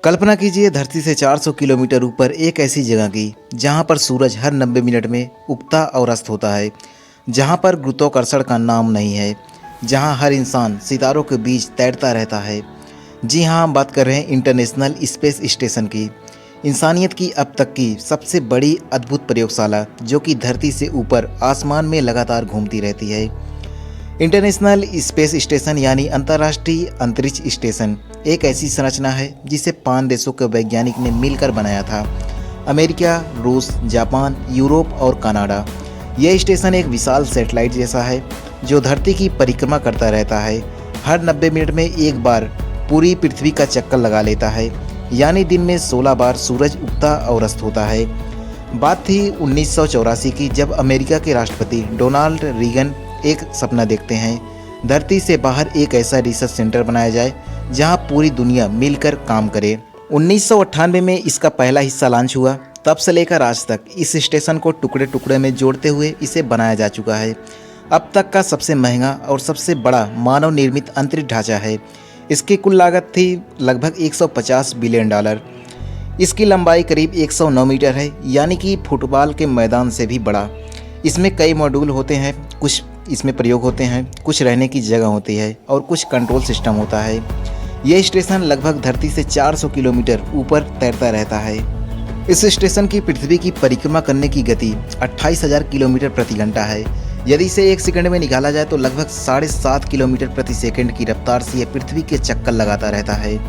कल्पना कीजिए धरती से 400 किलोमीटर ऊपर एक ऐसी जगह की जहां पर सूरज हर 90 मिनट में उगता और अस्त होता है, जहां पर गुरुत्वाकर्षण का नाम नहीं है, जहां हर इंसान सितारों के बीच तैरता रहता है। जी हाँ, हम बात कर रहे हैं इंटरनेशनल स्पेस स्टेशन की, इंसानियत की अब तक की सबसे बड़ी अद्भुत प्रयोगशाला जो कि धरती से ऊपर आसमान में लगातार घूमती रहती है। इंटरनेशनल स्पेस स्टेशन यानी अंतर्राष्ट्रीय अंतरिक्ष स्टेशन एक ऐसी संरचना है जिसे 5 देशों के वैज्ञानिक ने मिलकर बनाया था। अमेरिका, रूस, जापान, यूरोप और कनाडा। यह स्टेशन एक विशाल सैटेलाइट जैसा है जो धरती की परिक्रमा करता रहता है। हर 90 मिनट में एक बार पूरी पृथ्वी का चक्कर लगा लेता है, यानी दिन में 16 बार सूरज उगता और अस्त होता है। बात थी 1984 की, जब अमेरिका के राष्ट्रपति डोनाल्ड रीगन एक सपना देखते हैं, धरती से बाहर एक ऐसा रिसर्च सेंटर बनाया जाए जहां पूरी दुनिया मिलकर काम करे। 1998 में इसका पहला हिस्सा लॉन्च हुआ। तब से लेकर आज तक इस स्टेशन को टुकड़े टुकड़े में जोड़ते हुए इसे बनाया जा चुका है। अब तक का सबसे महंगा और सबसे बड़ा मानव निर्मित अंतरिक्ष ढांचा है। इसकी कुल लागत थी लगभग $150 बिलियन। इसकी लंबाई करीब 109 मीटर है, यानी कि फुटबॉल के मैदान से भी बड़ा। इसमें कई मॉड्यूल होते हैं, कुछ इसमें प्रयोग होते हैं, कुछ रहने की जगह होती है और कुछ कंट्रोल सिस्टम होता है। यह स्टेशन लगभग धरती से 400 किलोमीटर ऊपर तैरता रहता है। इस स्टेशन की पृथ्वी की परिक्रमा करने की गति 28,000 किलोमीटर प्रति घंटा है। यदि इसे 1 सेकंड में निकाला जाए तो लगभग 7.5 किलोमीटर प्रति सेकंड की रफ्तार से यह पृथ्वी के चक्कर लगाता रहता है,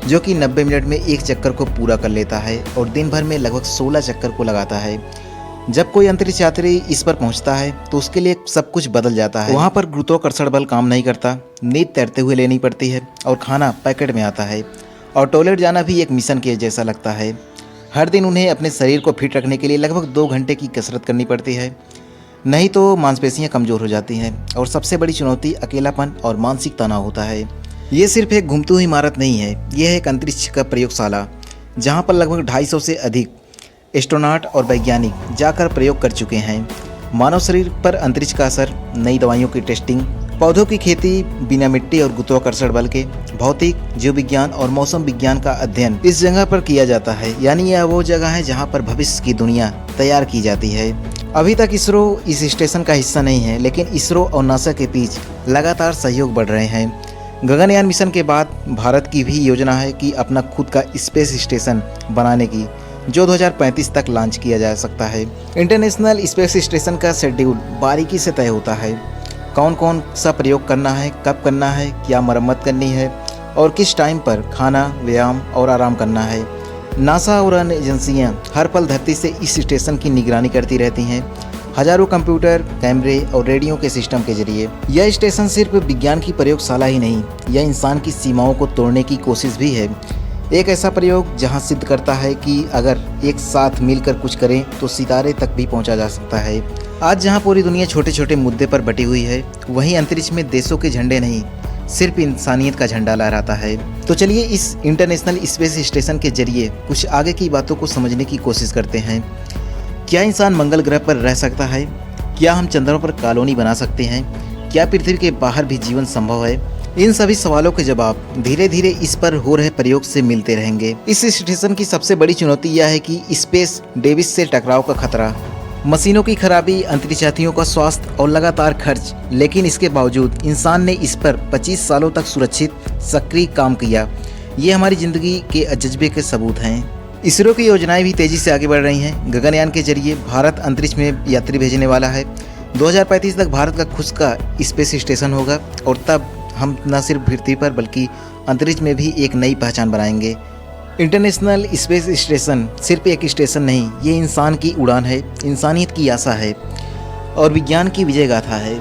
जो कि 90 मिनट में एक चक्कर को पूरा कर लेता है और दिन भर में लगभग 16 चक्कर को लगाता है। जब कोई अंतरिक्ष यात्री इस पर पहुंचता है तो उसके लिए सब कुछ बदल जाता है। वहां पर गुरुत्वाकर्षण बल काम नहीं करता, नींद तैरते हुए लेनी पड़ती है और खाना पैकेट में आता है, और टॉयलेट जाना भी एक मिशन के जैसा लगता है। हर दिन उन्हें अपने शरीर को फिट रखने के लिए लगभग 2 घंटे की कसरत करनी पड़ती है, नहीं तो मांसपेशियां कमज़ोर हो जाती हैं। और सबसे बड़ी चुनौती अकेलापन और मानसिक तनाव होता है। ये सिर्फ एक घूमती हुई इमारत नहीं है, यह है एक अंतरिक्ष का प्रयोगशाला जहाँ पर लगभग 250 से अधिक एस्ट्रोनॉट और वैज्ञानिक जाकर प्रयोग कर चुके हैं। मानव शरीर पर अंतरिक्ष का असर, नई दवाइयों की टेस्टिंग, पौधों की खेती बिना मिट्टी और गुरुत्वाकर्षण बल के, भौतिक, जीव विज्ञान और मौसम विज्ञान का अध्ययन इस जगह पर किया जाता है। यानी यह वो जगह है जहां पर भविष्य की दुनिया तैयार की जाती है। अभी तक इसरो इस स्टेशन का हिस्सा नहीं है, लेकिन इसरो और नासा के बीच लगातार सहयोग बढ़ रहे हैं। गगनयान मिशन के बाद भारत की भी योजना है कि अपना खुद का स्पेस स्टेशन बनाने की, जो 2035 तक लॉन्च किया जा सकता है। इंटरनेशनल स्पेस स्टेशन का शेड्यूल बारीकी से तय होता है। कौन कौन सा प्रयोग करना है, कब करना है, क्या मरम्मत करनी है और किस टाइम पर खाना, व्यायाम और आराम करना है। नासा और अन्य एजेंसियां हर पल धरती से इस स्टेशन की निगरानी करती रहती हैं, हजारों कंप्यूटर, कैमरे और रेडियो के सिस्टम के जरिए। यह स्टेशन सिर्फ विज्ञान की प्रयोगशाला ही नहीं, यह इंसान की सीमाओं को तोड़ने की कोशिश भी है। एक ऐसा प्रयोग जहां सिद्ध करता है कि अगर एक साथ मिलकर कुछ करें तो सितारे तक भी पहुंचा जा सकता है। आज जहां पूरी दुनिया छोटे छोटे मुद्दे पर बटी हुई है, वहीं अंतरिक्ष में देशों के झंडे नहीं, सिर्फ इंसानियत का झंडा लहराता है। तो चलिए इस इंटरनेशनल स्पेस स्टेशन के जरिए कुछ आगे की बातों को समझने की कोशिश करते हैं। क्या इंसान मंगल ग्रह पर रह सकता है? क्या हम चंद्रमा पर कॉलोनी बना सकते हैं? क्या पृथ्वी के बाहर भी जीवन संभव है? इन सभी सवालों के जवाब धीरे धीरे इस पर हो रहे प्रयोग से मिलते रहेंगे। इस स्टेशन की सबसे बड़ी चुनौती यह है कि स्पेस डेविस से टकराव का खतरा, मशीनों की खराबी, अंतरिक्ष यात्रियों का स्वास्थ्य और लगातार खर्च। लेकिन इसके बावजूद इंसान ने इस पर 25 सालों तक सुरक्षित सक्रिय काम किया। ये हमारी जिंदगी के अजज़बे के सबूत हैं। इसरो की योजनाएं भी तेजी से आगे बढ़ रही हैं। गगनयान के जरिए भारत अंतरिक्ष में यात्री भेजने वाला है। 2035 तक भारत का खुद का स्पेस स्टेशन होगा और तब हम न सिर्फ पृथ्वी पर बल्कि अंतरिक्ष में भी एक नई पहचान बनाएंगे। इंटरनेशनल स्पेस स्टेशन सिर्फ एक स्टेशन नहीं, ये इंसान की उड़ान है, इंसानियत की आशा है और विज्ञान की विजय गाथा है।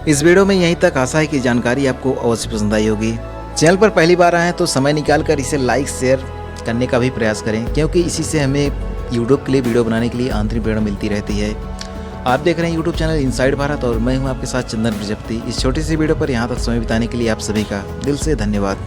इस वीडियो में यहीं तक। आशा है कि जानकारी आपको अवश्य पसंद आई होगी। चैनल पर पहली बार आए हैं तो समय निकाल कर इसे लाइक शेयर करने का भी प्रयास करें, क्योंकि इसी से हमें यूट्यूब के लिए वीडियो बनाने के लिए आंतरिक प्रेरणा मिलती रहती है। आप देख रहे हैं यूट्यूब चैनल इनसाइड भारत और मैं हूं आपके साथ चंदन प्रजापति। इस छोटी सी वीडियो पर यहां तक समय बिताने के लिए आप सभी का दिल से धन्यवाद।